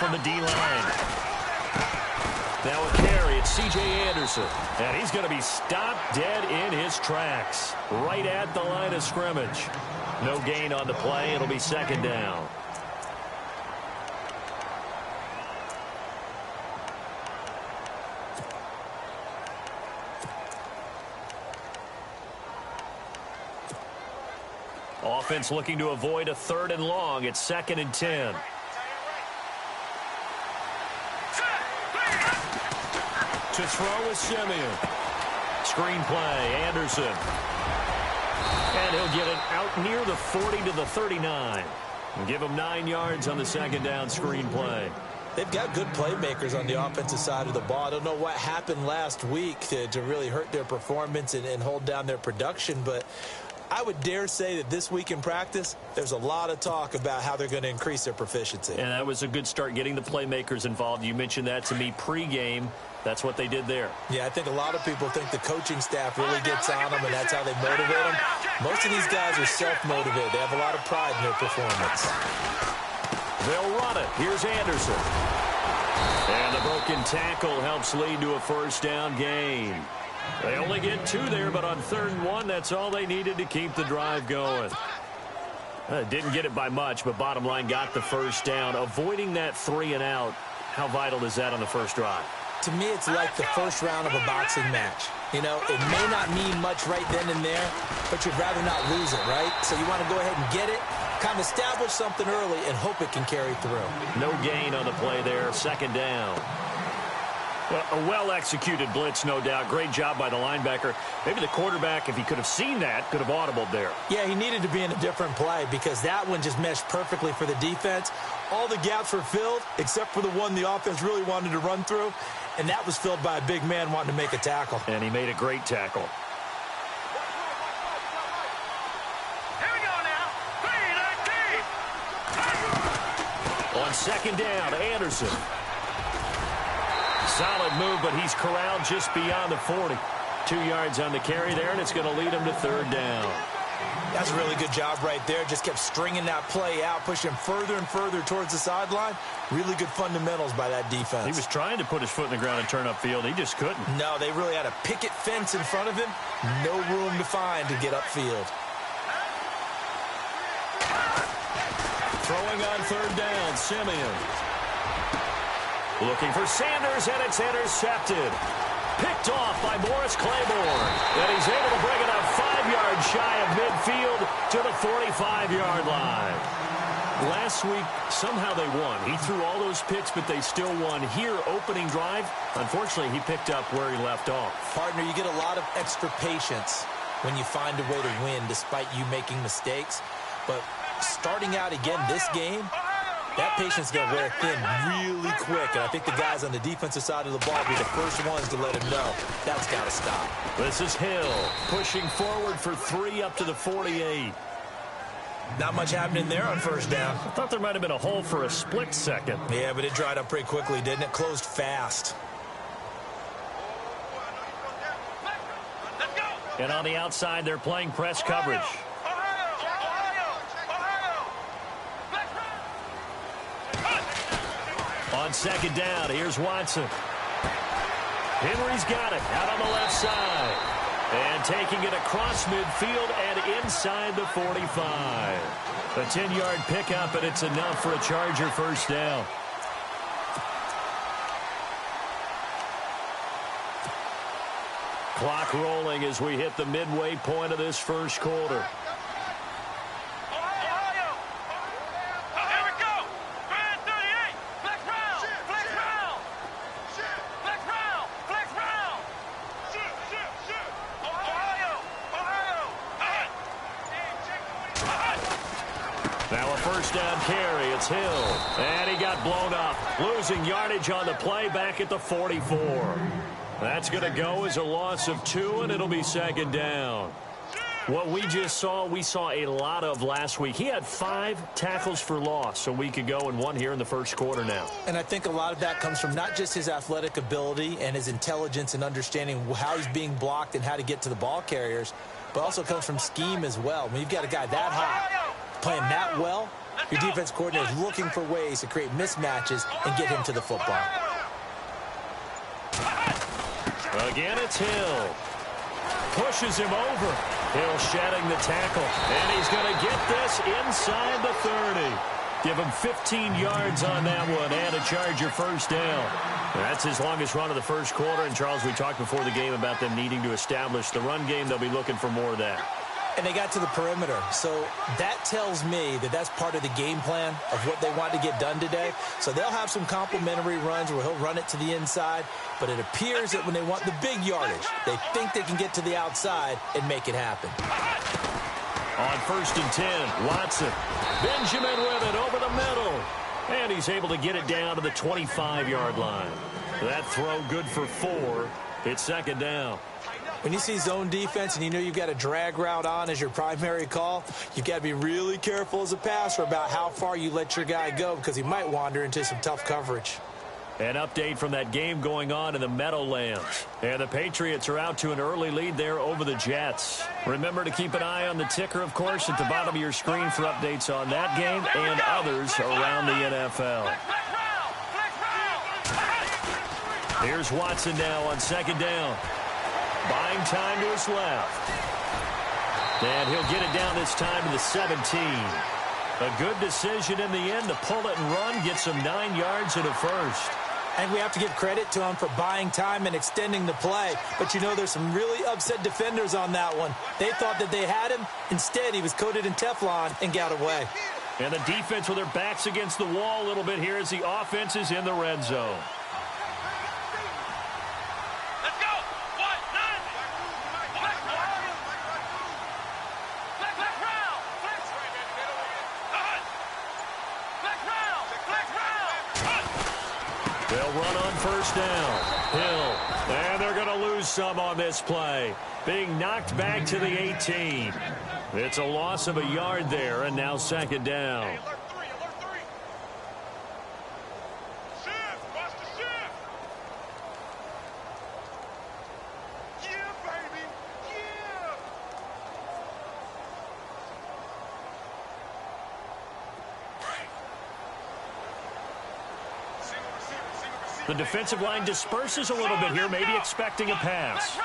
from the D-line. Now a carry, it's C.J. Anderson. And he's going to be stopped dead in his tracks. Right at the line of scrimmage. No gain on the play. It'll be second down. Offense looking to avoid a 3rd and long. It's 2nd and 10. To throw is Simeon. Screen play, Anderson. And he'll get it out near the 40 to the 39. And give him 9 yards on the second down screen play. They've got good playmakers on the offensive side of the ball. I don't know what happened last week to really hurt their performance and hold down their production, but I would dare say that this week in practice, there's a lot of talk about how they're going to increase their proficiency. And that was a good start, getting the playmakers involved. You mentioned that to me pregame. That's what they did there. Yeah, I think a lot of people think the coaching staff really gets on them, and that's how they motivate them. Most of these guys are self-motivated. They have a lot of pride in their performance. They'll run it. Here's Anderson. And the broken tackle helps lead to a first down gain. They only get 2 there, but on 3rd and 1, that's all they needed to keep the drive going. Didn't get it by much, but bottom line got the first down. Avoiding that 3 and out, how vital is that on the first drive? To me, it's like the first round of a boxing match. You know, it may not mean much right then and there, but you'd rather not lose it, right? So you want to go ahead and get it, kind of establish something early, and hope it can carry through. No gain on the play there, 2nd down. Well, a well-executed blitz, no doubt. Great job by the linebacker. Maybe the quarterback, if he could have seen that, could have audibled there. Yeah, he needed to be in a different play because that one just meshed perfectly for the defense. All the gaps were filled except for the one the offense really wanted to run through, and that was filled by a big man wanting to make a tackle. And he made a great tackle. Here we go now. 3-19. On 2nd down, Anderson. Solid move, but he's corralled just beyond the 40. 2 yards on the carry there, and it's going to lead him to 3rd down. That's a really good job right there. Just kept stringing that play out, pushing further and further towards the sideline. Really good fundamentals by that defense. He was trying to put his foot in the ground and turn upfield. He just couldn't. No, they really had a picket fence in front of him. No room to find to get upfield. Throwing on 3rd down, Simeon. Looking for Sanders, and it's intercepted. Picked off by Morris Claiborne. And he's able to bring it up 5 yards shy of midfield to the 45-yard line. Last week, somehow they won. He threw all those picks, but they still won. Here, opening drive, unfortunately, he picked up where he left off. Partner, you get a lot of extra patience when you find a way to win despite you making mistakes. But starting out again this game, that patience is going to wear thin really quick, and I think the guys on the defensive side of the ball will be the first ones to let him know that's got to stop. This is Hill pushing forward for 3 up to the 48. Not much happening there on 1st down. I thought there might have been a hole for a split second. Yeah, but it dried up pretty quickly, didn't it? Closed fast. And on the outside, they're playing press coverage. On 2nd down, here's Watson. Henry's got it out on the left side. And taking it across midfield and inside the 45. A 10-yard pickup, and it's enough for a Charger first down. Clock rolling as we hit the midway point of this first quarter. Now a first down carry. It's Hill. And he got blown up. Losing yardage on the play back at the 44. That's going to go as a loss of 2, and it'll be 2nd down. What we just saw, we saw a lot of last week. He had 5 tackles for loss a week ago and 1 here in the first quarter now. And I think a lot of that comes from not just his athletic ability and his intelligence and understanding how he's being blocked and how to get to the ball carriers, but also comes from scheme as well. When you've got a guy that high, playing that well, Your defense coordinator is looking for ways to create mismatches and get him to the football. Again, it's Hill. Pushes him over. Hill shedding the tackle. And he's going to get this inside the 30. Give him 15 yards on that one and a Charger first down. That's his longest run of the first quarter. And, Charles, we talked before the game about them needing to establish the run game. They'll be looking for more of that. And they got to the perimeter. So that tells me that that's part of the game plan of what they want to get done today. So they'll have some complementary runs where he'll run it to the inside. But it appears that when they want the big yardage, they think they can get to the outside and make it happen. On 1st and 10, Watson. Benjamin with it over the middle. And he's able to get it down to the 25-yard line. That throw good for 4. It's 2nd down. When you see zone defense and you know you've got a drag route on as your primary call, you've got to be really careful as a passer about how far you let your guy go because he might wander into some tough coverage. An update from that game going on in the Meadowlands. And the Patriots are out to an early lead there over the Jets. Remember to keep an eye on the ticker, of course, at the bottom of your screen for updates on that game and others around the NFL. Here's Watson now on 2nd down. Buying time to his left. And he'll get it down this time to the 17. A good decision in the end to pull it and run. Gets him 9 yards and a first. And we have to give credit to him for buying time and extending the play. But you know there's some really upset defenders on that one. They thought that they had him. Instead, he was coated in Teflon and got away. And the defense with their backs against the wall a little bit here as the offense is in the red zone. They'll run on 1st down. Hill. And they're going to lose some on this play. Being knocked back to the 18. It's a loss of a yard there, and now 2nd down. The defensive line disperses a little bit here, maybe expecting a pass.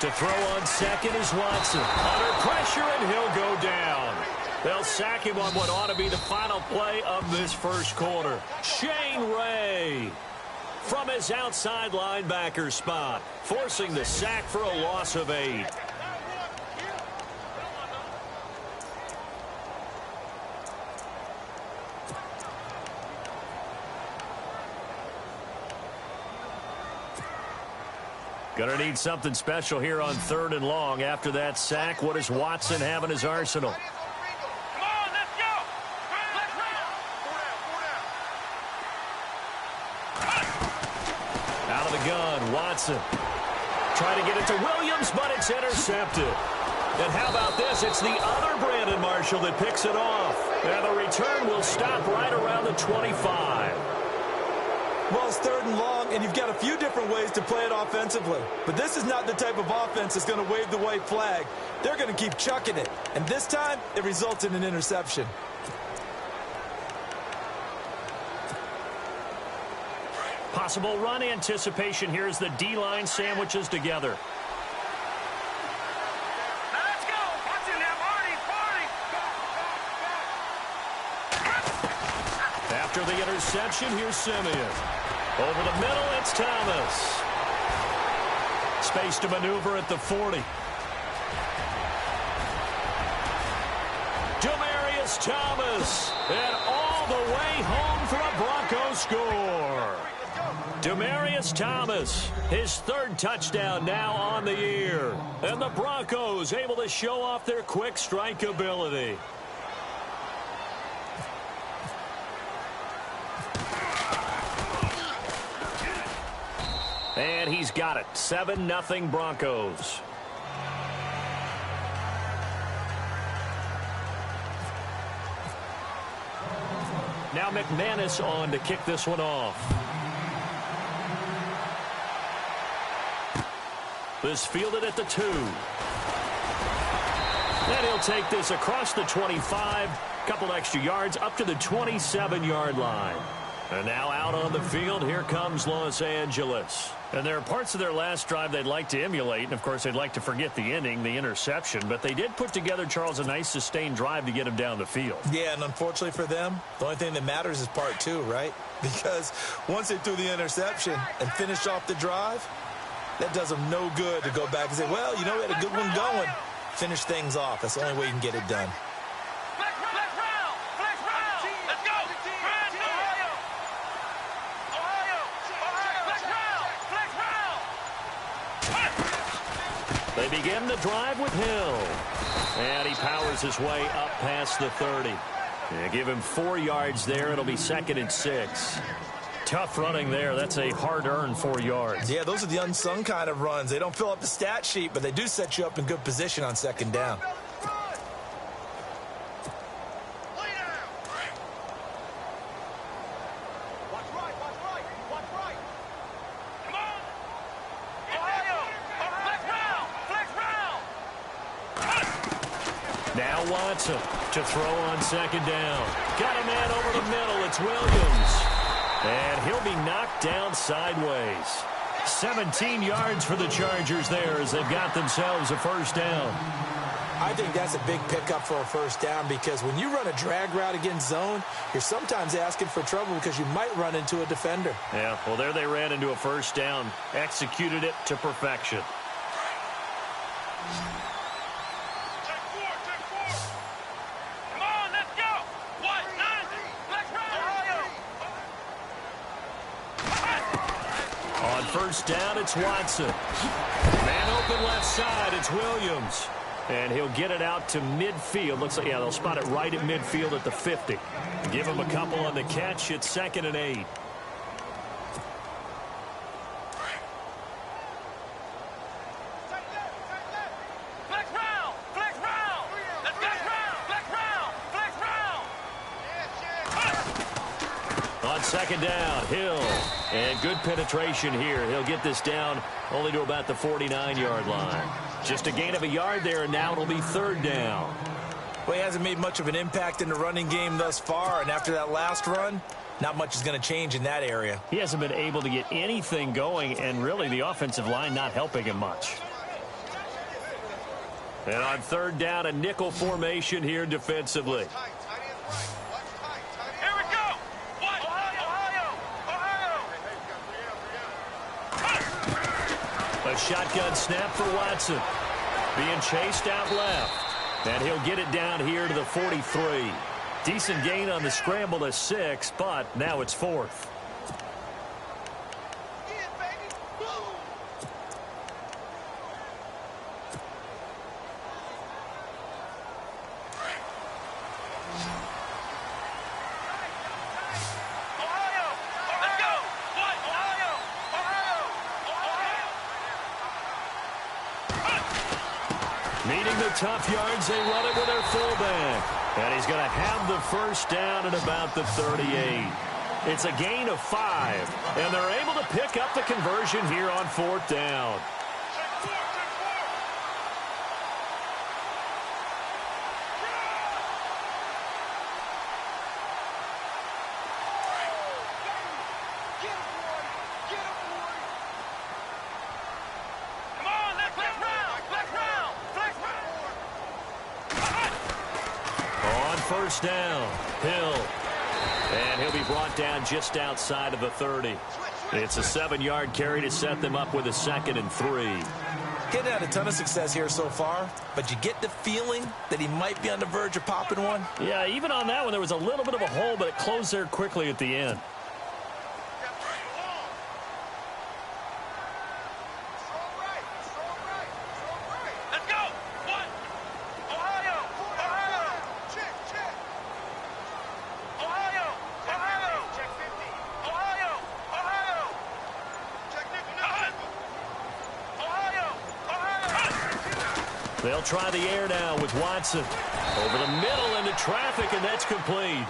To throw on 2nd is Watson. Under pressure, and he'll go down. They'll sack him on what ought to be the final play of this first quarter. Shane Ray from his outside linebacker spot, forcing the sack for a loss of 8. Going to need something special here on 3rd and long. After that sack, what does Watson have in his arsenal? Come on, let's go. Out of the gun, Watson. Trying to get it to Williams, but it's intercepted. And how about this? It's the other Brandon Marshall that picks it off. And the return will stop right around the 25. Well, it's 3rd and long, and you've got a few different ways to play it offensively. But this is not the type of offense that's going to wave the white flag. They're going to keep chucking it. And this time, it results in an interception. Possible run anticipation here as the D-line sandwiches together. Now let's go. Watch it now, Marty. After the interception, here's Simeon. Over the middle, it's Thomas. Space to maneuver at the 40. Demaryius Thomas. And all the way home for a Bronco score. Demaryius Thomas, his 3rd touchdown now on the year. And the Broncos able to show off their quick strike ability. And he's got it. 7-0 Broncos. Now McManus on to kick this one off. This fielded at the 2. And he'll take this across the 25, couple extra yards up to the 27-yard line. And now out on the field, here comes Los Angeles. And there are parts of their last drive they'd like to emulate. And, of course, they'd like to forget the inning, the interception. But they did put together, Charles, a nice sustained drive to get him down the field. Yeah, and unfortunately for them, the only thing that matters is part 2, right? Because once they threw the interception and finished off the drive, that does them no good to go back and say, well, you know, we had a good one going. Finish things off. That's the only way you can get it done. They begin the drive with Hill. And he powers his way up past the 30. Yeah, give him 4 yards there. It'll be 2nd and 6. Tough running there. That's a hard-earned 4 yards. Yeah, those are the unsung kind of runs. They don't fill up the stat sheet, but they do set you up in good position on 2nd down. Now Watson to throw on 2nd down. Got a man over the middle. It's Williams. And he'll be knocked down sideways. 17 yards for the Chargers there as they've got themselves a 1st down. I think that's a big pickup for a 1st down because when you run a drag route against zone, you're sometimes asking for trouble because you might run into a defender. Yeah, well, there they ran into a 1st down. Executed it to perfection. On 1st down, it's Watson. Man open left side, it's Williams. And he'll get it out to midfield. Looks like, yeah, they'll spot it right at midfield at the 50. Give him a couple on the catch. It's 2nd and 8. On 2nd down, Hill. And good penetration here. He'll get this down only to about the 49-yard line. Just a gain of a yard there, and now it'll be 3rd down. Well, he hasn't made much of an impact in the running game thus far, and after that last run, not much is going to change in that area. He hasn't been able to get anything going, and really the offensive line not helping him much. And on 3rd down, a nickel formation here defensively. A shotgun snap for Watson. Being chased out left. And he'll get it down here to the 43. Decent gain on the scramble to 6, but now it's 4th. Needing the tough yards, they run it with their fullback. And he's going to have the 1st down at about the 38. It's a gain of 5. And they're able to pick up the conversion here on 4th down. On 1st down, Hill. And he'll be brought down just outside of the 30. It's a 7-yard carry to set them up with a 2nd and 3. Getting had a ton of success here so far, but you get the feeling that he might be on the verge of popping one. Yeah, even on that one, there was a little bit of a hole, but it closed there quickly at the end. They'll try the air now with Watson. Over the middle into traffic, and that's complete.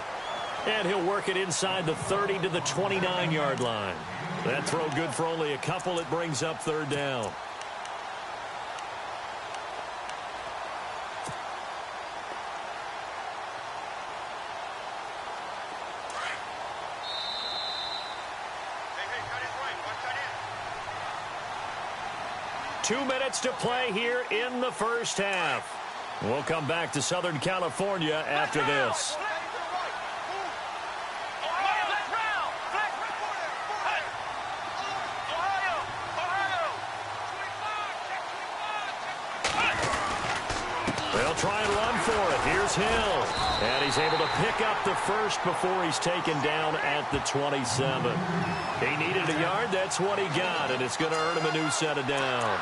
And he'll work it inside the 30 to the 29-yard line. That throw good for only a couple. It brings up 3rd down. 2 minutes to play here in the first half. We'll come back to Southern California after this. They'll try and run for it. Here's Hill. And he's able to pick up the first before he's taken down at the 27. He needed a yard. That's what he got, and it's going to earn him a new set of downs.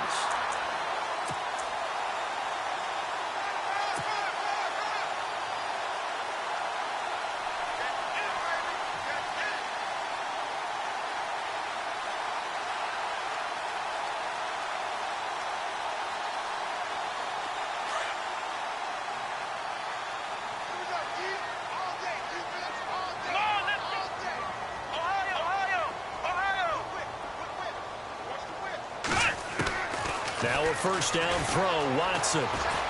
Now a first down throw. Watson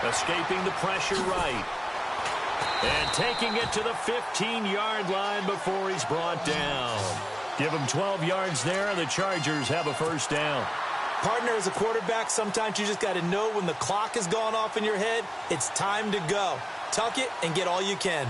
escaping the pressure right. And taking it to the 15-yard line before he's brought down. Give him 12 yards there, and the Chargers have a first down. Partner, as a quarterback, sometimes you just got to know when the clock has gone off in your head, it's time to go. Tuck it and get all you can.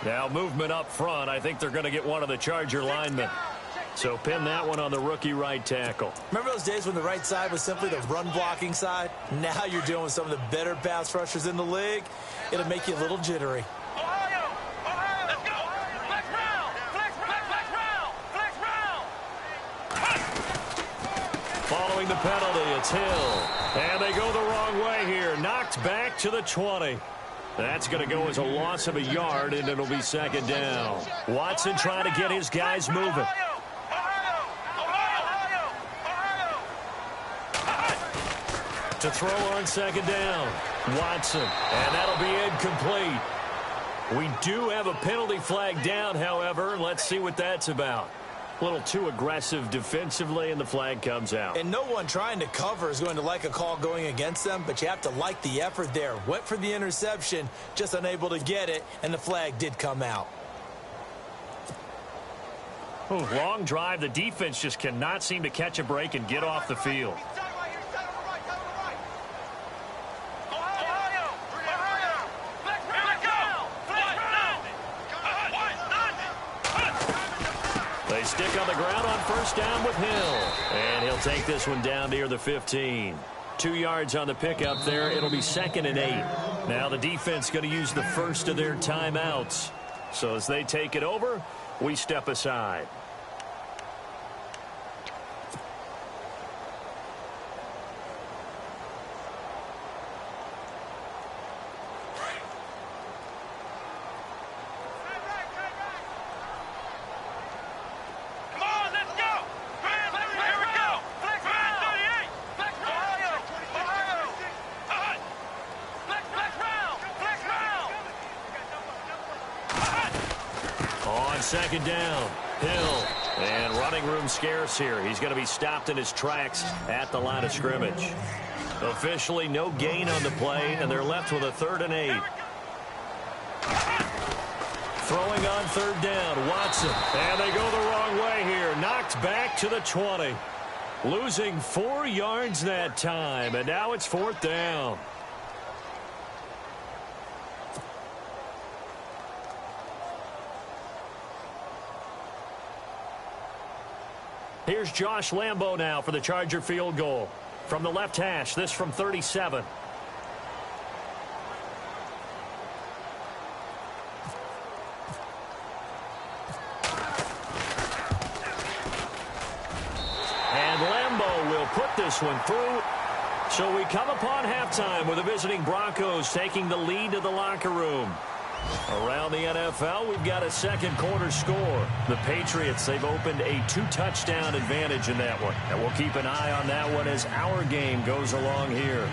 Now movement up front. I think they're going to get one of the Charger linemen. So pin that one on the rookie right tackle. Remember those days when the right side was simply the run-blocking side? Now you're dealing with some of the better pass rushers in the league. It'll make you a little jittery. Following the penalty, it's Hill. And they go the wrong way here. Knocked back to the 20. That's going to go as a loss of a yard, and it'll be second down. Watson trying to get his guys moving. To throw on second down. Watson, and that'll be incomplete. We do have a penalty flag down, however. Let's see what that's about. A little too aggressive defensively, and the flag comes out. And no one trying to cover is going to like a call going against them, but you have to like the effort there. Went for the interception, just unable to get it, and the flag did come out. Ooh, long drive. The defense just cannot seem to catch a break and get off the field. They stick on the ground on first down with Hill. And he'll take this one down near the 15. 2 yards on the pickup there. It'll be 2nd and 8. Now the defense going to use the first of their timeouts. So as they take it over, we step aside. Second down, Hill, and running room scarce here. He's going to be stopped in his tracks at the line of scrimmage. Officially no gain on the play, and they're left with a 3rd and 8. Throwing on 3rd down, Watson, and they go the wrong way here. Knocked back to the 20. Losing 4 yards that time, and now it's 4th down. Here's Josh Lambo now for the Charger field goal. From the left hash, this from 37. And Lambo will put this one through. So we come upon halftime with the visiting Broncos taking the lead to the locker room. Around the NFL, we've got a second quarter score. The Patriots, they've opened a 2-touchdown advantage in that one. And we'll keep an eye on that one as our game goes along here.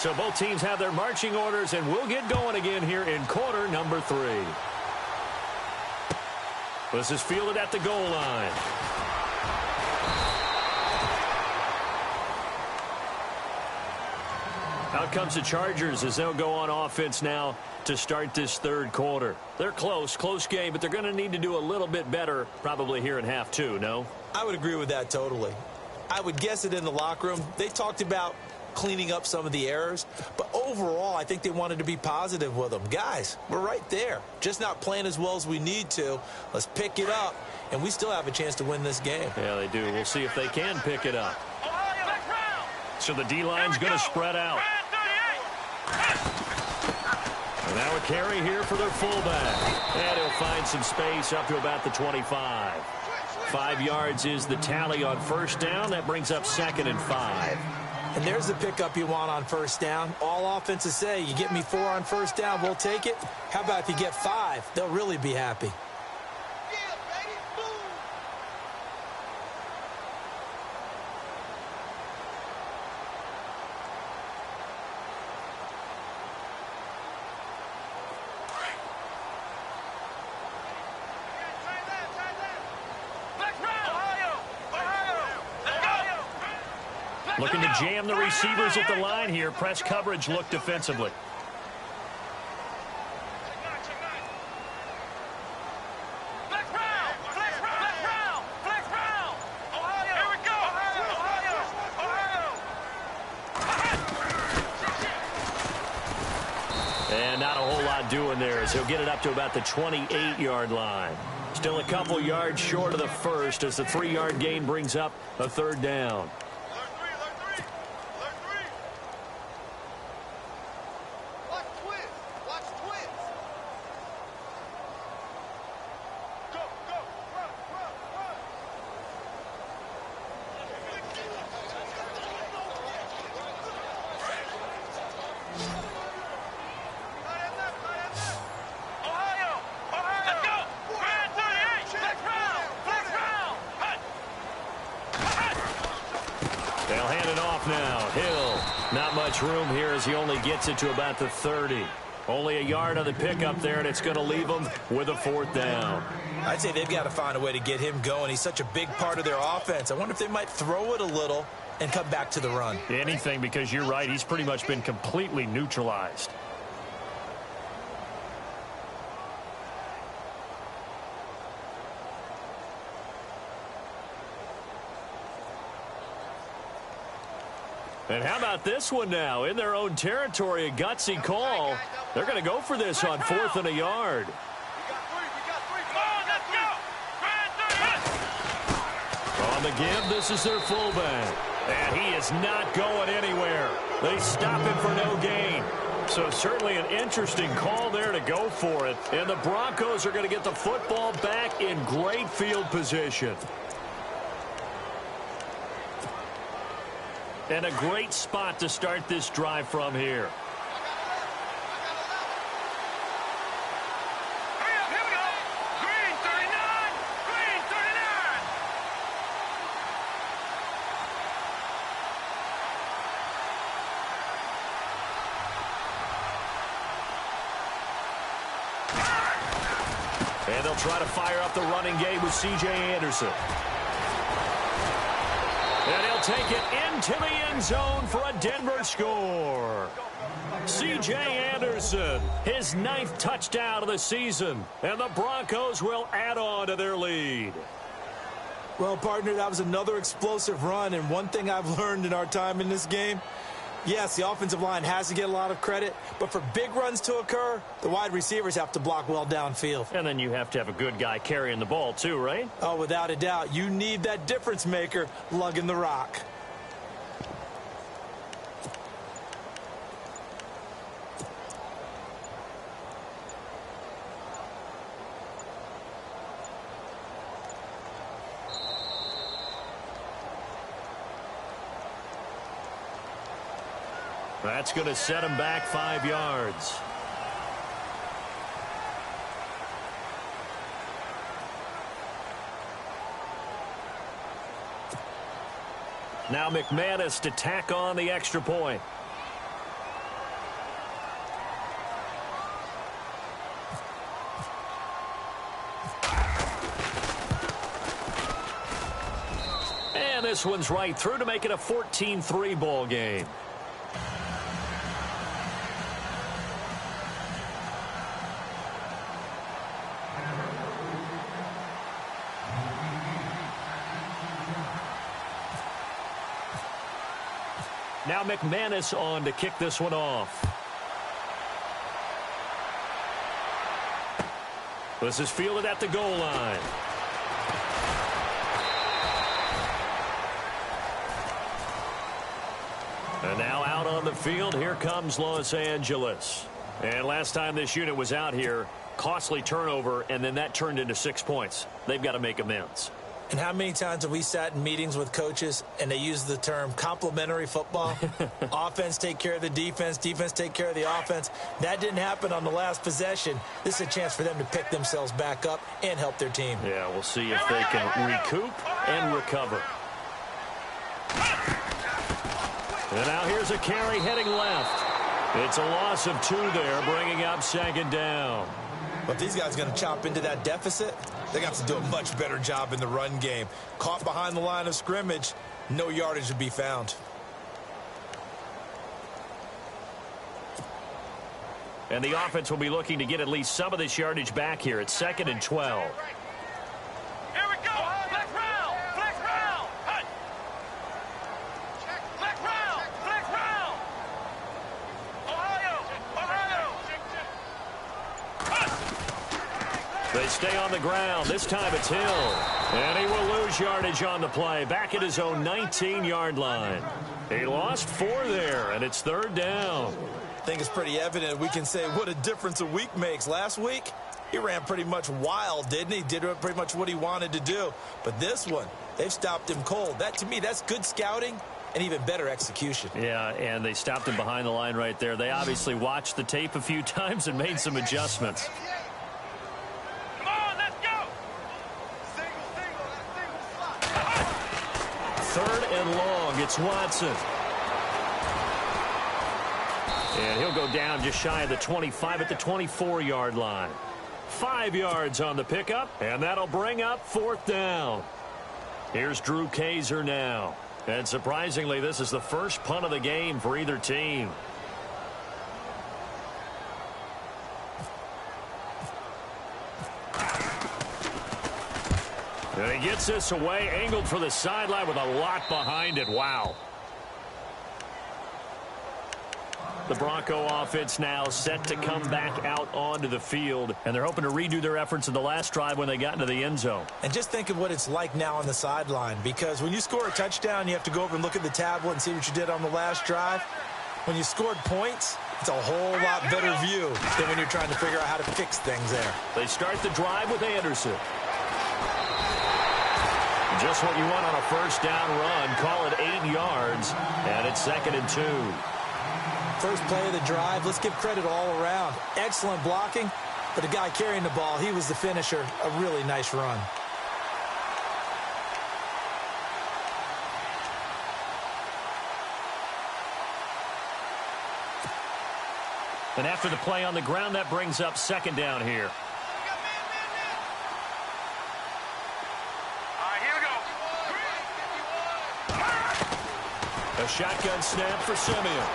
So both teams have their marching orders, and we'll get going again here in quarter number 3. This is fielded at the goal line. Out comes the Chargers as they'll go on offense now to start this third quarter. They're close game, but they're going to need to do a little bit better probably here in half 2, no? I would agree with that totally. I would guess it in the locker room. They talked about cleaning up some of the errors, but overall, I think they wanted to be positive with them. Guys, we're right there. Just not playing as well as we need to. Let's pick it up, and we still have a chance to win this game. Yeah, they do. We'll see if they can pick it up. So the D-line's going to spread out. And now a carry here for their fullback. And he'll find some space up to about the 25. 5 yards is the tally on first down. That brings up 2nd and 5. And there's the pickup you want on first down. All offenses say, you get me 4 on first down, we'll take it. How about if you get 5? They'll really be happy. Looking to jam the receivers at the line here. Press coverage look defensively. And not a whole lot doing there as he'll get it up to about the 28-yard line. Still a couple yards short of the first as the 3-yard gain brings up a 3rd down. They'll hand it off now. Hill, not much room here as he only gets it to about the 30. Only a yard on the pickup there, and it's going to leave him with a 4th down. I'd say they've got to find a way to get him going. He's such a big part of their offense. I wonder if they might throw it a little and come back to the run. Anything, because you're right. He's pretty much been completely neutralized. And how about this one now? In their own territory, a gutsy call. They're going to go for this on 4th and a yard. On the give, this is their fullback. And he is not going anywhere. They stop him for no gain. So certainly an interesting call there to go for it. And the Broncos are going to get the football back in great field position. And a great spot to start this drive from here. Here we go. Green 39. Green 39. And they'll try to fire up the running game with C.J. Anderson. And he'll take it into the end zone for a Denver score. C.J. Anderson, his 9th touchdown of the season. And the Broncos will add on to their lead. Well, partner, that was another explosive run. And one thing I've learned in our time in this game, yes, the offensive line has to get a lot of credit, but for big runs to occur, the wide receivers have to block well downfield. And then you have to have a good guy carrying the ball too, right? Oh, without a doubt. You need that difference maker lugging the rock. That's going to set him back 5 yards. Now McManus to tack on the extra point. this one's right through to make it a 14-3 ball game. Now McManus on to kick this one off. This is fielded at the goal line. And now out on the field, here comes Los Angeles. And last time this unit was out here, costly turnover, and then that turned into 6 points. They've got to make amends. And how many times have we sat in meetings with coaches and they use the term complementary football? Offense take care of the defense, defense take care of the offense. That didn't happen on the last possession. This is a chance for them to pick themselves back up and help their team. Yeah, we'll see if they can recoup and recover. And now here's a carry heading left. It's a loss of 2 there, bringing up second down. But if these guys are going to chop into that deficit, they got to do a much better job in the run game. Caught behind the line of scrimmage, no yardage to be found. And the offense will be looking to get at least some of this yardage back here. It's 2nd and 12. Here we go. Flex round. Flex round. Hey. Flex round. Flex round. Ohio. They stay on the ground. This time it's Hill. And he will lose yardage on the play. Back at his own 19-yard line. He lost 4 there, and it's 3rd down. I think it's pretty evident we can say what a difference a week makes. Last week, he ran pretty much wild, didn't he? Did pretty much what he wanted to do. But this one, they've stopped him cold. That, to me, that's good scouting and even better execution. Yeah, and they stopped him behind the line right there. They obviously watched the tape a few times and made some adjustments. Come on, let's go. 3rd and long. It's Watson. And he'll go down just shy of the 25 at the 24-yard line. 5 yards on the pickup, and that'll bring up 4th down. Here's Drew Kaiser now. And surprisingly, this is the first punt of the game for either team. And he gets this away, angled for the sideline with a lot behind it. Wow. The Bronco offense now set to come back out onto the field, and they're hoping to redo their efforts in the last drive when they got into the end zone. And just think of what it's like now on the sideline, because when you score a touchdown, you have to go over and look at the tablet and see what you did on the last drive. When you scored points, it's a whole lot better view than when you're trying to figure out how to fix things there. They start the drive with Anderson. Just what you want on a first down run. Call it 8 yards, and it's 2nd and 2. First play of the drive, let's give credit all around. Excellent blocking, but the guy carrying the ball, he was the finisher. A really nice run. And after the play on the ground, that brings up 2nd down here. A shotgun snap for Simeon.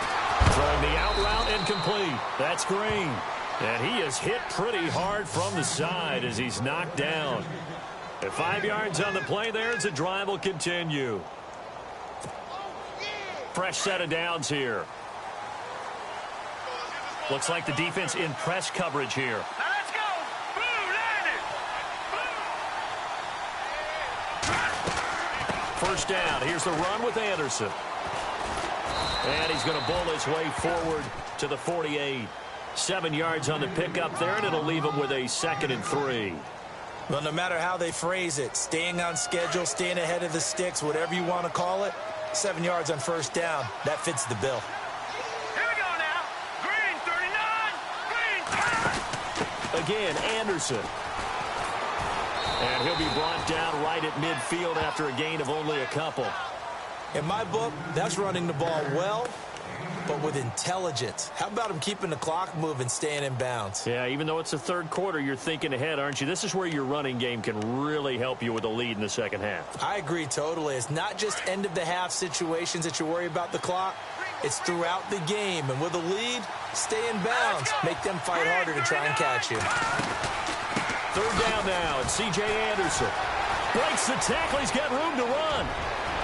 Throwing the out route incomplete. That's Green. And he is hit pretty hard from the side as he's knocked down. At 5 yards on the play there, the drive will continue. Fresh set of downs here. Looks like the defense in press coverage here. Now let's go. Blue landed. First down. Here's the run with Anderson. And he's going to bowl his way forward to the 48. 7 yards on the pickup there, and it'll leave him with a 2nd and 3. Well, no matter how they phrase it, staying on schedule, staying ahead of the sticks, whatever you want to call it, 7 yards on first down, that fits the bill. Here we go now. Green 39. Green. Again, Anderson. And he'll be brought down right at midfield after a gain of only a couple. In my book, that's running the ball well but with intelligence. How about him keeping the clock moving, staying in bounds? Yeah, even though it's the third quarter, you're thinking ahead, aren't you? This is where your running game can really help you with a lead in the second half. I agree totally. It's not just end-of-the-half situations that you worry about the clock. It's throughout the game. And with a lead, stay in bounds. Make them fight harder to try and catch you. Third down now, and C.J. Anderson breaks the tackle. He's got room to run.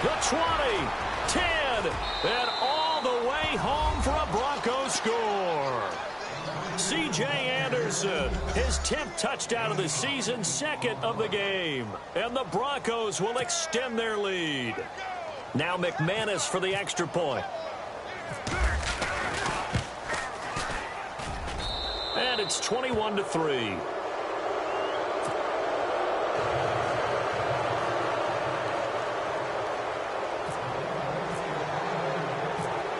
The 20, 10, and all the way home for a Broncos score. C.J. Anderson, his 10th touchdown of the season, second of the game. And the Broncos will extend their lead. Now McManus for the extra point. And it's 21-3.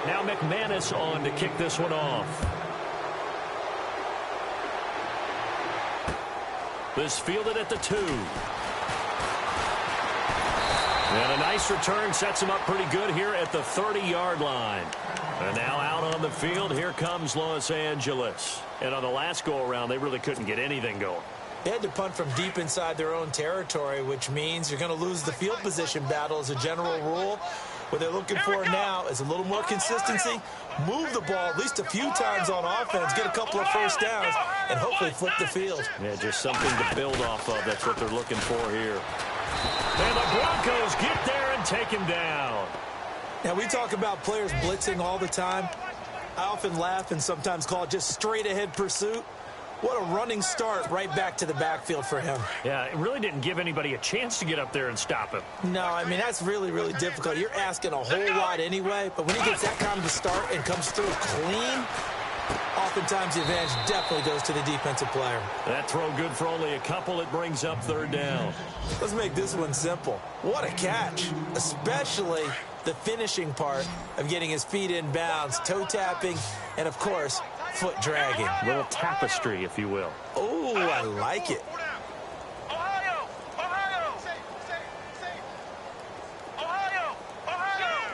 Now McManus on to kick this one off. This fielded at the 2. And a nice return sets him up pretty good here at the 30-yard line. And now out on the field, here comes Los Angeles. And on the last go-around, they really couldn't get anything going. They had to punt from deep inside their own territory, which means you're going to lose the field position battle as a general rule. What they're looking for now is a little more consistency, move the ball at least a few times on offense, get a couple of first downs, and hopefully flip the field. Yeah, just something to build off of. That's what they're looking for here. And the Broncos get there and take him down. Now, we talk about players blitzing all the time. I often laugh and sometimes call it just straight-ahead pursuit. What a running start right back to the backfield for him. Yeah, it really didn't give anybody a chance to get up there and stop him. No, I mean, that's really, really difficult. You're asking a whole lot anyway, but when he gets that kind of a start and comes through clean, oftentimes the advantage definitely goes to the defensive player. That throw good for only a couple. It brings up third down. Let's make this one simple. What a catch, especially the finishing part of getting his feet in bounds, toe tapping, and, of course, foot dragging. A little tapestry, if you will. Oh, I like it. Ohio! Ohio! Ohio! Ohio!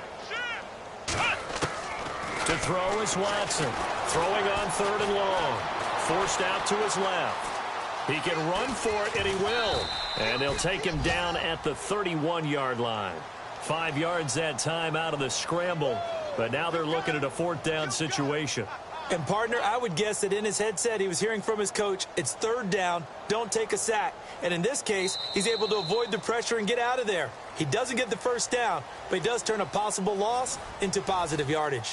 To throw is Watson. Throwing on third and long. Forced out to his left. He can run for it, and he will. And they'll take him down at the 31-yard line. 5 yards that time out of the scramble. But now they're looking at a fourth down situation. And, partner, I would guess that in his headset he was hearing from his coach, it's third down, don't take a sack. And in this case, he's able to avoid the pressure and get out of there. He doesn't get the first down, but he does turn a possible loss into positive yardage.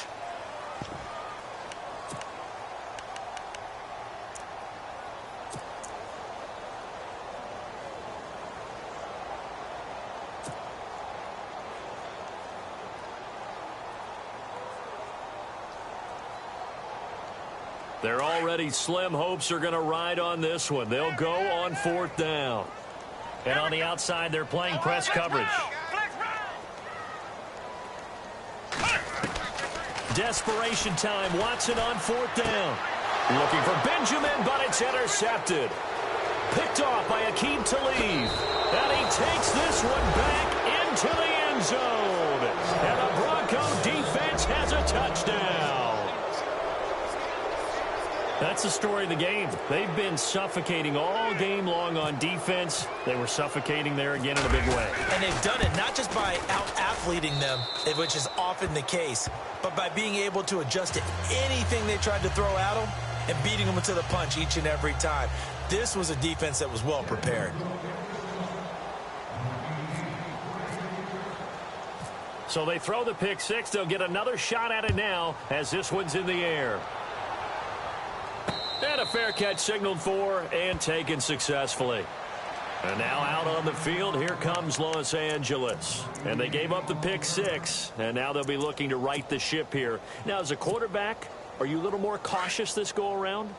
Their already slim hopes are going to ride on this one. They'll go on fourth down. And on the outside, they're playing press coverage. Desperation time. Watson on fourth down. Looking for Benjamin, but it's intercepted. Picked off by Akeem Talib. And he takes this one back into the end zone. And the Bronco defense has a touchdown. That's the story of the game. They've been suffocating all game long on defense. They were suffocating there again in a big way. And they've done it not just by out-athleting them, which is often the case, but by being able to adjust to anything they tried to throw at them and beating them to the punch each and every time. This was a defense that was well prepared. So they throw the pick six. They'll get another shot at it now as this one's in the air. And a fair catch signaled for and taken successfully. And now out on the field, here comes Los Angeles. And they gave up the pick six, and now they'll be looking to right the ship here. Now, as a quarterback, are you a little more cautious this go-around?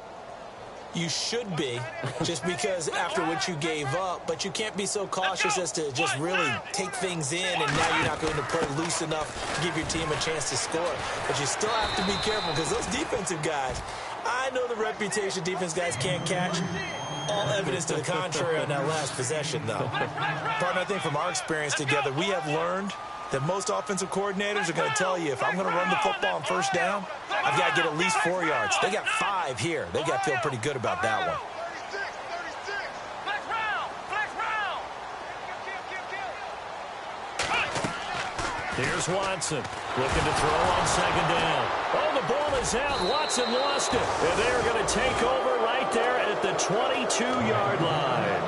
You should be, just because after what you gave up, but you can't be so cautious as to just really take things in, and now you're not going to play loose enough to give your team a chance to score. But you still have to be careful because those defensive guys, I know the reputation defense guys can't catch. All evidence to the contrary on that last possession, though. Partner, I think from our experience together, we have learned that most offensive coordinators are going to tell you, if I'm going to run the football on first down, I've got to get at least 4 yards. They got 5 here. They got to feel pretty good about that one. Here's Watson looking to throw on second down. Oh, the ball is out. Watson lost it. And they're going to take over right there at the 22-yard line.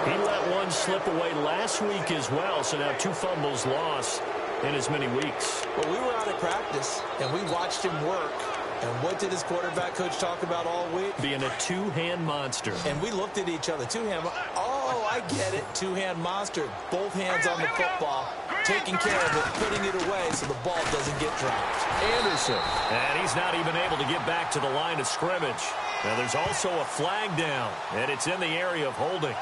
He let one slip away last week as well, so now 2 fumbles lost in as many weeks. Well, we were out at practice, and we watched him work. And what did his quarterback coach talk about all week? Being a two-hand monster. And we looked at each other. Two-hand. Oh, I get it. Two-hand monster. Both hands on the football, taking care of it, putting it away so the ball doesn't get dropped. Anderson. And he's not even able to get back to the line of scrimmage. Now, there's also a flag down, and it's in the area of holding.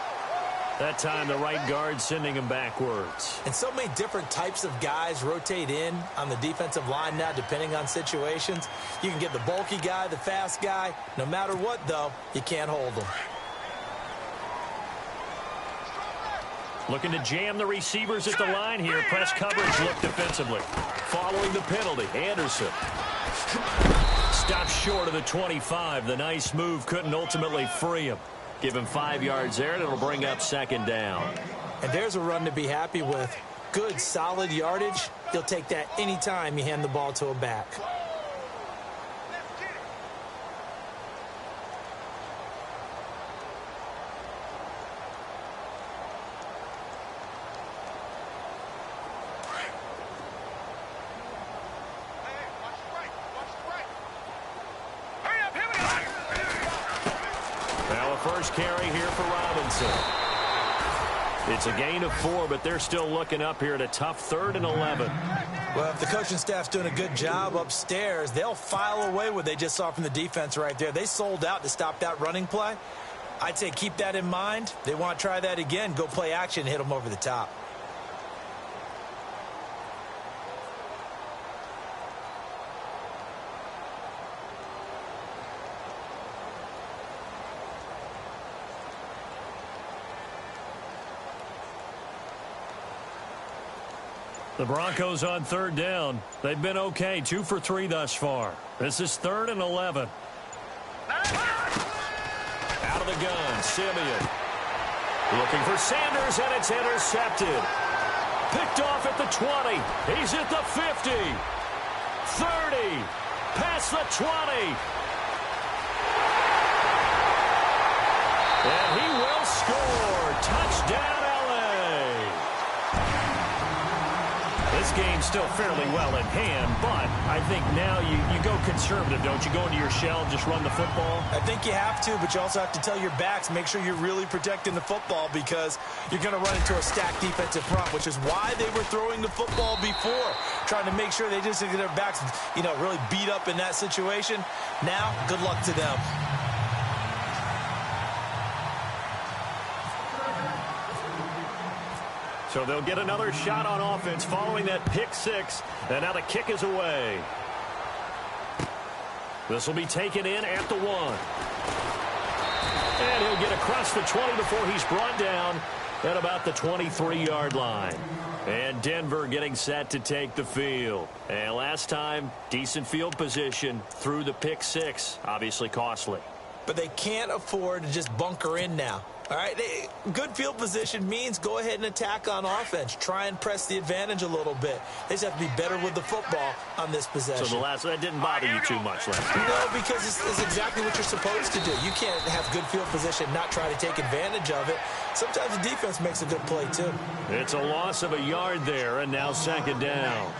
That time, the right guard sending him backwards. And so many different types of guys rotate in on the defensive line now, depending on situations. You can get the bulky guy, the fast guy. No matter what, though, you can't hold them. Looking to jam the receivers at the line here. Press coverage look defensively. Following the penalty, Anderson. Stops short of the 25. The nice move couldn't ultimately free him. Give him 5 yards there, and it'll bring up second down. And there's a run to be happy with. Good, solid yardage. You'll take that anytime you hand the ball to a back. First carry here for Robinson. It's a gain of 4, but they're still looking up here at a tough 3rd and 11. Well, if the coaching staff's doing a good job upstairs, they'll file away what they just saw from the defense right there. They sold out to stop that running play. I'd say keep that in mind. They want to try that again. Go play action and hit them over the top. The Broncos on 3rd down. They've been okay, 2 for 3 thus far. This is 3rd and 11. Out of the gun, Simeon. Looking for Sanders, and it's intercepted. Picked off at the 20. He's at the 50. 30. Past the 20. And he will score. Touchdown. This game's still fairly well in hand, but I think now you go conservative, don't you? Go into your shell and just run the football? I think you have to, but you also have to tell your backs, make sure you're really protecting the football because you're going to run into a stacked defensive front, which is why they were throwing the football before, trying to make sure they just get their backs, really beat up in that situation. Now, good luck to them. So they'll get another shot on offense following that pick 6. And now the kick is away. This will be taken in at the 1. And he'll get across the 20 before he's brought down at about the 23-yard line. And Denver getting set to take the field. And last time, decent field position through the pick 6. Obviously costly. But they can't afford to just bunker in now. All right, good field position means go ahead and attack on offense. Try and press the advantage a little bit. They just have to be better with the football on this possession. So that didn't bother you too much last time? No, because it's exactly what you're supposed to do. You can't have good field position, not try to take advantage of it. Sometimes the defense makes a good play, too. It's a loss of a yard there, and now second down.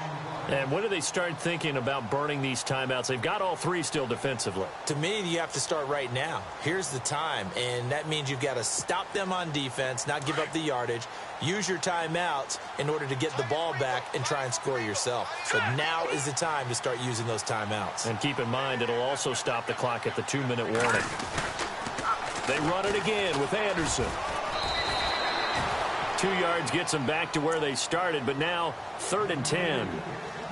And when do they start thinking about burning these timeouts? They've got all 3 still defensively. To me, you have to start right now. Here's the time, and that means you've got to stop them on defense, not give up the yardage, use your timeouts in order to get the ball back and try and score yourself. So now is the time to start using those timeouts. And keep in mind, it'll also stop the clock at the 2-minute warning. They run it again with Anderson. 2 yards gets them back to where they started, but now 3rd and 10.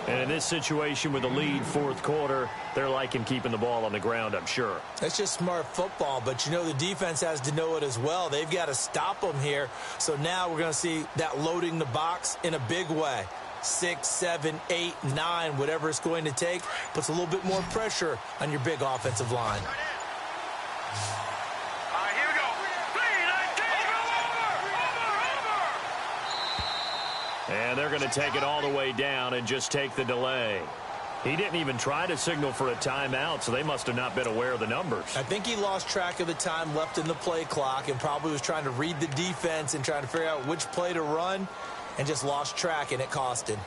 And in this situation with the lead 4th quarter, they're liking keeping the ball on the ground, I'm sure. That's just smart football, but the defense has to know it as well. They've got to stop them here. So now we're going to see that loading the box in a big way. 6, 7, 8, 9, whatever it's going to take, puts a little bit more pressure on your big offensive line. Here we go. 3, 19, over. And they're going to take it all the way down and just take the delay. He didn't even try to signal for a timeout, so they must have not been aware of the numbers. I think he lost track of the time left in the play clock and probably was trying to read the defense and trying to figure out which play to run and just lost track, and it cost him.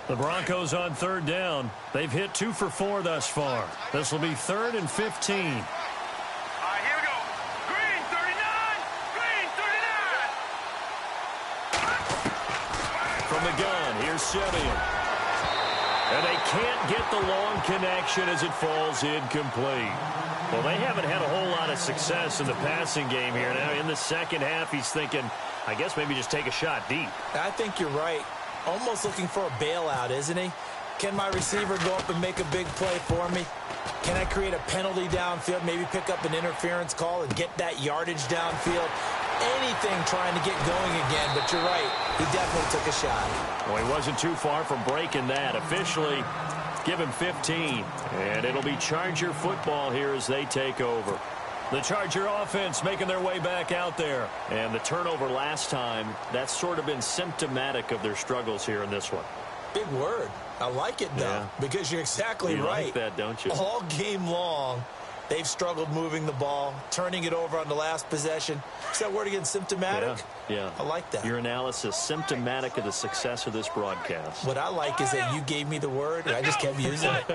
The Broncos on third down. They've hit 2 for 4 thus far. This will be 3rd and 15. Here we go. Green, 39. Green, 39. From the gun, here's Simeon. And they can't get the long connection as it falls incomplete. Well, they haven't had a whole lot of success in the passing game here. Now, in the second half, he's thinking, I guess maybe just take a shot deep. I think you're right. Almost looking for a bailout, isn't he? Can my receiver go up and make a big play for me? Can I create a penalty downfield, maybe pick up an interference call and get that yardage downfield? Anything trying to get going again, but you're right. He definitely took a shot. Well, he wasn't too far from breaking that. Officially, give him 15. And it'll be Charger football here as they take over. The Charger offense making their way back out there. And the turnover last time, that's sort of been symptomatic of their struggles here in this one. Big word. I like it, though, because you're exactly right. You like that, don't you? All game long, they've struggled moving the ball, turning it over on the last possession. Is that word again, symptomatic? Yeah. I like that. Your analysis, symptomatic of the success of this broadcast. What I like is that you gave me the word, and I just kept using it.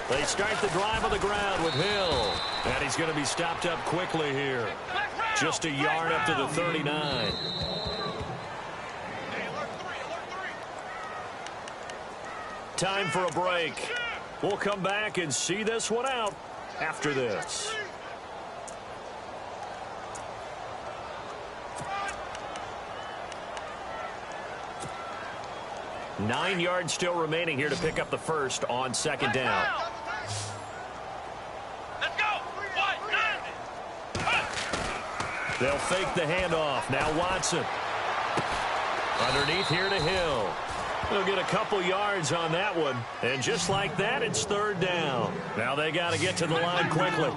They start the drive on the ground with Hill. And he's going to be stopped up quickly here. Just a yard up to the 39. Time for a break. We'll come back and see this one out after this. Nine yards still remaining here to pick up the first on second down. Let's go. They'll fake the handoff. Now Watson. Underneath here to Hill. They'll get a couple yards on that one. And just like that, it's third down. Now they got to get to the line quickly.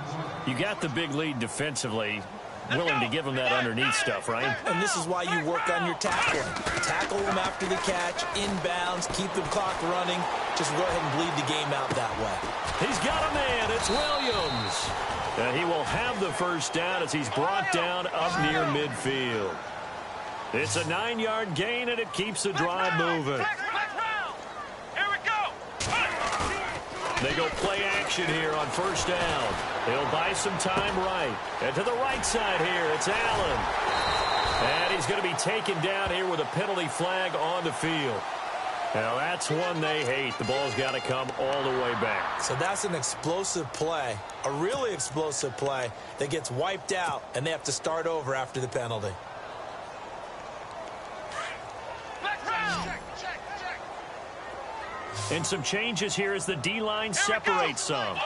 You got the big lead defensively. Willing to give them that underneath stuff, right? And this is why you work on your tackling. Tackle them after the catch, inbounds, keep the clock running. Just go ahead and bleed the game out that way. He's got a man. It's Williams. And he will have the first down as he's brought down up near midfield. It's a 9-yard gain, and it keeps the drive moving. Here we go. They go play action here on first down. He'll buy some time right. And to the right side here, it's Allen. And he's going to be taken down here with a penalty flag on the field. Now, that's one they hate. The ball's got to come all the way back. So that's an explosive play, a really explosive play that gets wiped out, and they have to start over after the penalty. And some changes here as the D-line separates some.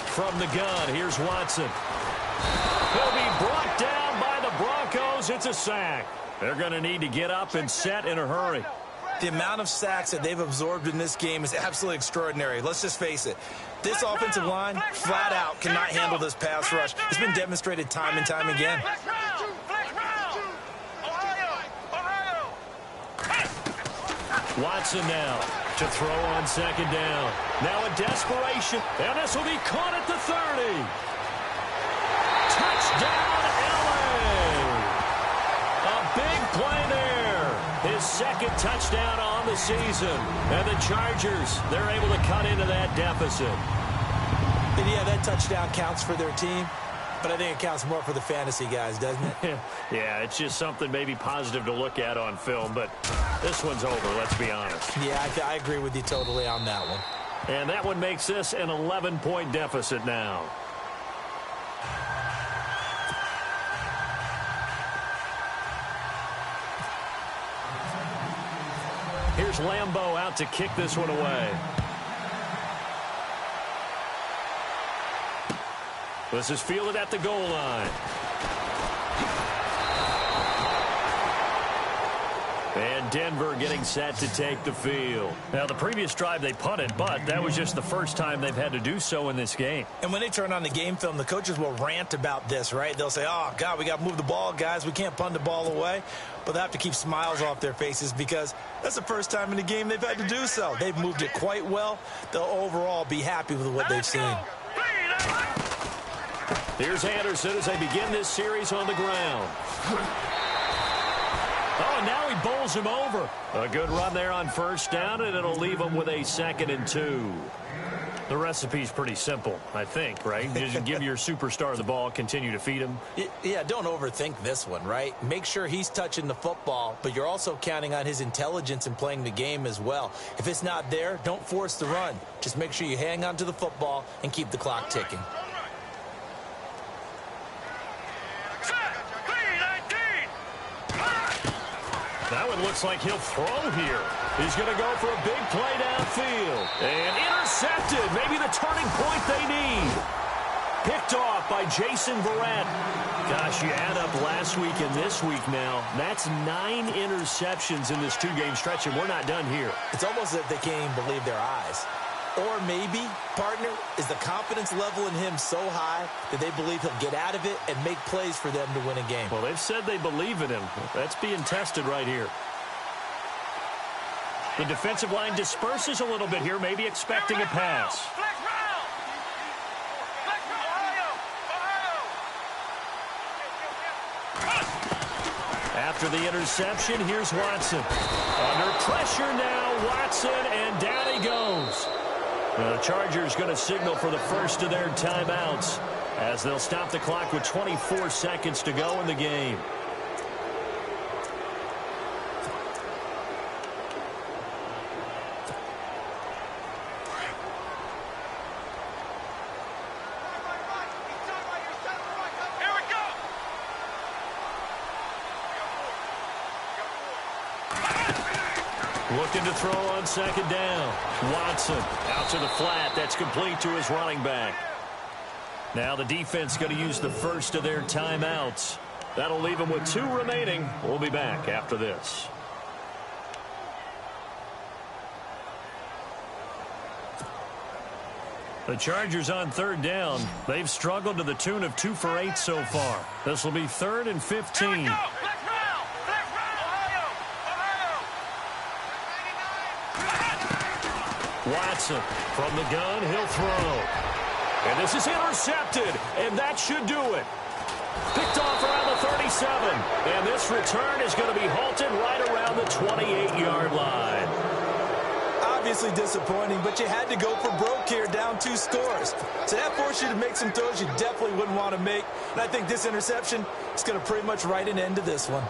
From the gun, here's Watson. He'll be brought down by the Broncos. It's a sack. They're going to need to get up and set in a hurry. The amount of sacks that they've absorbed in this game is absolutely extraordinary. Let's just face it. This offensive line, flat out, cannot handle this pass rush. It's been demonstrated time and time again. Watson now to throw on second down. Now in desperation, and this will be caught at the 30. Touchdown, LA! A big play there. His second touchdown on the season. And the Chargers, they're able to cut into that deficit. And yeah, that touchdown counts for their team. but I think it counts more for the fantasy guys, doesn't it? Yeah, it's just something maybe positive to look at on film, but this one's over, let's be honest. Yeah, I agree with you totally on that one. And that one makes this an 11-point deficit now. Here's Lambeau out to kick this one away. This is fielded at the goal line. And Denver getting set to take the field. Now, the previous drive they punted, but that was just the first time they've had to do so in this game. And when they turn on the game film, the coaches will rant about this, right? They'll say, oh, God, we got to move the ball, guys. We can't punt the ball away. But they have to keep smiles off their faces because that's the first time in the game they've had to do so. They've moved it quite well. They'll overall be happy with what they've seen. Here's Anderson as they begin this series on the ground. Oh, now he bowls him over. A good run there on first down, and it'll leave him with a 2nd and 2. The recipe's pretty simple, I think, right? Just give your superstar the ball, continue to feed him. Yeah, don't overthink this one, right? Make sure he's touching the football, but you're also counting on his intelligence in playing the game as well. If it's not there, don't force the run. Just make sure you hang on to the football and keep the clock ticking. That one looks like he'll throw here. He's going to go for a big play downfield. And intercepted. Maybe the turning point they need. Picked off by Jason Verrett. Gosh, you add up last week and this week now. That's 9 interceptions in this 2-game stretch, and we're not done here. It's almost as if they can't even believe their eyes. Or maybe, partner, is the confidence level in him so high that they believe he'll get out of it and make plays for them to win a game. Well, they've said they believe in him. That's being tested right here. The defensive line disperses a little bit here, maybe expecting a pass. After the interception, here's Watson. Under pressure now, Watson, and down he goes. The Chargers going to signal for the first of their timeouts as they'll stop the clock with 24 seconds to go in the game. Looking to throw on 2nd down. Watson out to the flat. That's complete to his running back. Now the defense going to use the first of their timeouts. That'll leave them with 2 remaining. We'll be back after this. The Chargers on 3rd down. They've struggled to the tune of 2 for 8 so far. This will be 3rd and 15. Watson from the gun, he'll throw. And this is intercepted, and that should do it. Picked off around the 37, and this return is going to be halted right around the 28-yard line. Obviously disappointing, but you had to go for broke here, down 2 scores. So that forced you to make some throws you definitely wouldn't want to make. And I think this interception is going to pretty much write an end to this one.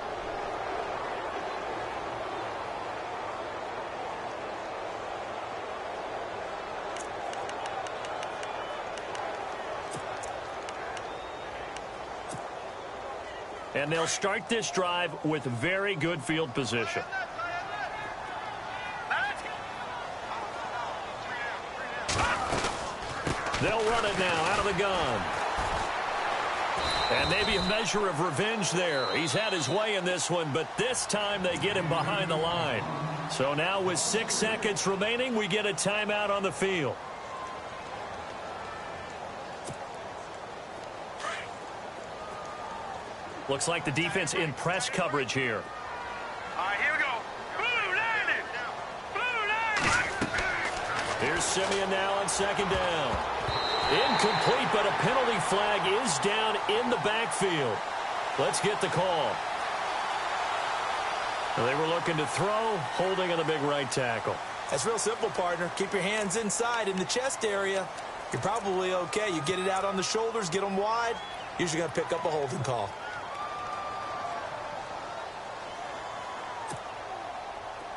And they'll start this drive with very good field position. They'll run it now out of the gun. And maybe a measure of revenge there. He's had his way in this one, but this time they get him behind the line. So now with 6 seconds remaining, we get a timeout on the field. Looks like the defense in press coverage here. All right, here we go. Blue landed. Blue landed. Here's Simeon now on 2nd down. Incomplete, but a penalty flag is down in the backfield. Let's get the call. They were looking to throw, holding on the big right tackle. That's real simple, partner. Keep your hands inside in the chest area. You're probably okay. You get it out on the shoulders, get them wide, usually going to pick up a holding call.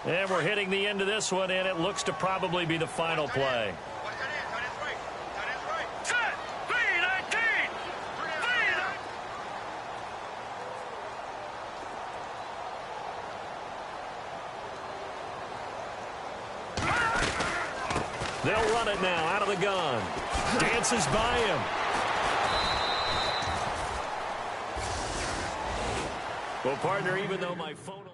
And we're hitting the end of this one, and it looks to probably be the final play. Set. 3-19. They'll run it now out of the gun. Dances by him. Well, partner, even though my phone...